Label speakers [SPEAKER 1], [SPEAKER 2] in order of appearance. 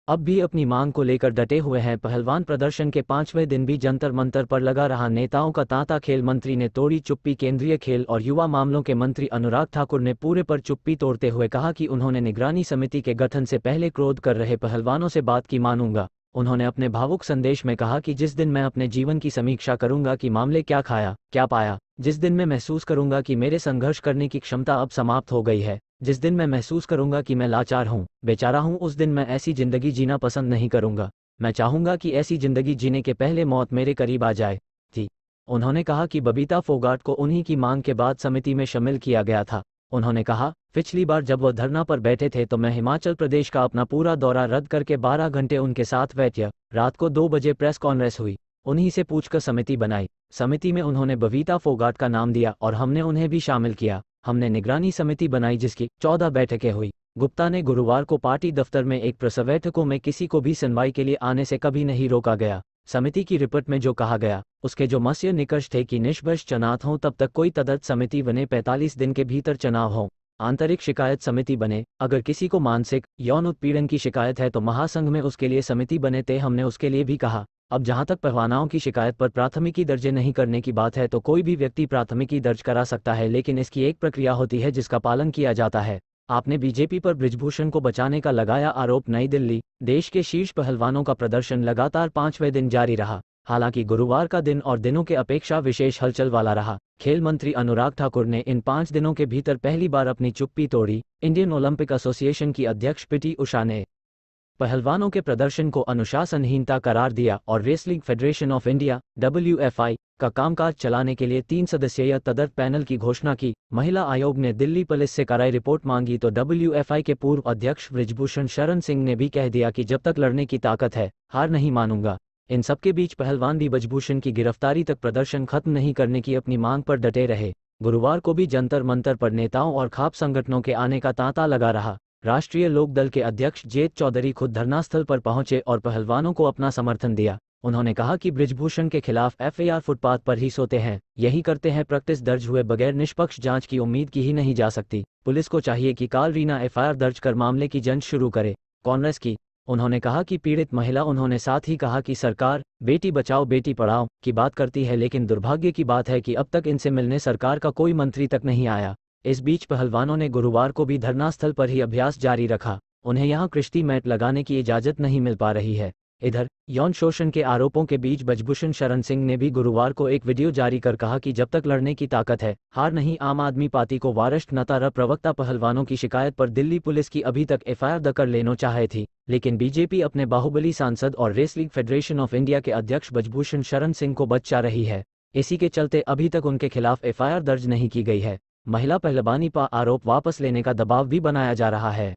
[SPEAKER 1] अब भी अपनी मांग को लेकर डटे हुए हैं। पहलवान प्रदर्शन के 5वें दिन भी जंतर मंतर पर लगा रहा नेताओं का तांता। खेल मंत्री ने तोड़ी चुप्पी। केंद्रीय खेल और युवा मामलों के मंत्री अनुराग ठाकुर ने पूरे पर चुप्पी तोड़ते हुए कहा कि उन्होंने निगरानी समिति के गठन से पहले क्रोध कर रहे पहलवानों से बात की मानूंगा। उन्होंने अपने भावुक संदेश में कहा कि जिस दिन मैं अपने जीवन की समीक्षा करूंगा कि मामले क्या खाया क्या पाया, जिस दिन मैं महसूस करूंगा कि मेरे संघर्ष करने की क्षमता अब समाप्त हो गई है, जिस दिन मैं महसूस करूंगा कि मैं लाचार हूं, बेचारा हूं, उस दिन मैं ऐसी जिंदगी जीना पसंद नहीं करूंगा। मैं चाहूंगा कि ऐसी जिंदगी जीने के पहले मौत मेरे करीब आ जाए थी। उन्होंने कहा कि बबीता फोगाट को उन्हीं की मांग के बाद समिति में शामिल किया गया था। उन्होंने कहा, पिछली बार जब वह धरना पर बैठे थे तो मैं हिमाचल प्रदेश का अपना पूरा दौरा रद्द करके 12 घंटे उनके साथ बैठा। रात को 2 बजे प्रेस कॉन्फ्रेंस हुई, उन्हीं से पूछकर समिति बनाई। समिति में उन्होंने बबीता फोगाट का नाम दिया और हमने उन्हें भी शामिल किया। हमने निगरानी समिति बनाई जिसकी 14 बैठकें हुई। गुप्ता ने गुरुवार को पार्टी दफ्तर में एक प्रेस बैठकों में किसी को भी सुनवाई के लिए आने से कभी नहीं रोका गया। समिति की रिपोर्ट में जो कहा गया उसके जो मत्स्य निष्कर्ष थे कि निष्पक्ष चुनाव हों तब तक कोई तदर्थ समिति बने, 45 दिन के भीतर चुनाव हो, आंतरिक शिकायत समिति बने, अगर किसी को मानसिक यौन उत्पीड़न की शिकायत है तो महासंघ में उसके लिए समिति बने थे। हमने उसके लिए भी कहा। अब जहां तक पहलवानों की शिकायत पर प्राथमिकी दर्ज नहीं करने की बात है तो कोई भी व्यक्ति प्राथमिकी दर्ज करा सकता है, लेकिन इसकी एक प्रक्रिया होती है जिसका पालन किया जाता है। आपने बीजेपी पर बृजभूषण को बचाने का लगाया आरोप। नई दिल्ली, देश के शीर्ष पहलवानों का प्रदर्शन लगातार 5वें दिन जारी रहा। हालांकि गुरुवार का दिन और दिनों के अपेक्षा विशेष हलचल वाला रहा। खेल मंत्री अनुराग ठाकुर ने इन 5 दिनों के भीतर पहली बार अपनी चुप्पी तोड़ी। इंडियन ओलंपिक एसोसिएशन की अध्यक्ष पीटी उषा ने पहलवानों के प्रदर्शन को अनुशासनहीनता करार दिया और wrestling federation of India WFI का कामकाज चलाने के लिए 3 सदस्यीय तदर्थ पैनल की घोषणा की। महिला आयोग ने दिल्ली पुलिस से कराई रिपोर्ट मांगी तो WFI के पूर्व अध्यक्ष बृजभूषण शरण सिंह ने भी कह दिया कि जब तक लड़ने की ताकत है, हार नहीं मानूंगा। इन सबके बीच पहलवान भी बृजभूषण की गिरफ्तारी तक प्रदर्शन खत्म नहीं करने की अपनी मांग पर डटे रहे। गुरुवार को भी जंतर मंतर पर नेताओं और खाप संगठनों के आने का तांता लगा रहा। राष्ट्रीय लोकदल के अध्यक्ष जेत चौधरी खुद धरनास्थल पर पहुंचे और पहलवानों को अपना समर्थन दिया। उन्होंने कहा कि बृजभूषण के खिलाफ FIR फुटपाथ पर ही सोते हैं, यही करते हैं, प्रैक्टिस दर्ज हुए बगैर निष्पक्ष जांच की उम्मीद की ही नहीं जा सकती। पुलिस को चाहिए कि काल रीना FIR दर्ज कर मामले की जांच शुरू करे। कांग्रेस की उन्होंने कहा कि पीड़ित महिला उन्होंने साथ ही कहा कि सरकार बेटी बचाओ बेटी पढ़ाओ की बात करती है, लेकिन दुर्भाग्य की बात है कि अब तक इनसे मिलने सरकार का कोई मंत्री तक नहीं आया। इस बीच पहलवानों ने गुरुवार को भी धरनास्थल पर ही अभ्यास जारी रखा। उन्हें यहां कृष्टि मैट लगाने की इजाजत नहीं मिल पा रही है। इधर यौन शोषण के आरोपों के बीच बृजभूषण शरण सिंह ने भी गुरुवार को एक वीडियो जारी कर कहा कि जब तक लड़ने की ताकत है, हार नहीं। आम आदमी पार्टी को वरिष्ठ नेता प्रवक्ता पहलवानों की शिकायत पर दिल्ली पुलिस की अभी तक FIR दर्ज कर लेना चाहे थी, लेकिन बीजेपी अपने बाहुबली सांसद और रेसलिंग फेडरेशन ऑफ इंडिया के अध्यक्ष बृजभूषण शरण सिंह को बचा रही है। इसी के चलते अभी तक उनके खिलाफ FIR दर्ज नहीं की गई है। महिला पहलवानी पर आरोप वापस लेने का दबाव भी बनाया जा रहा है।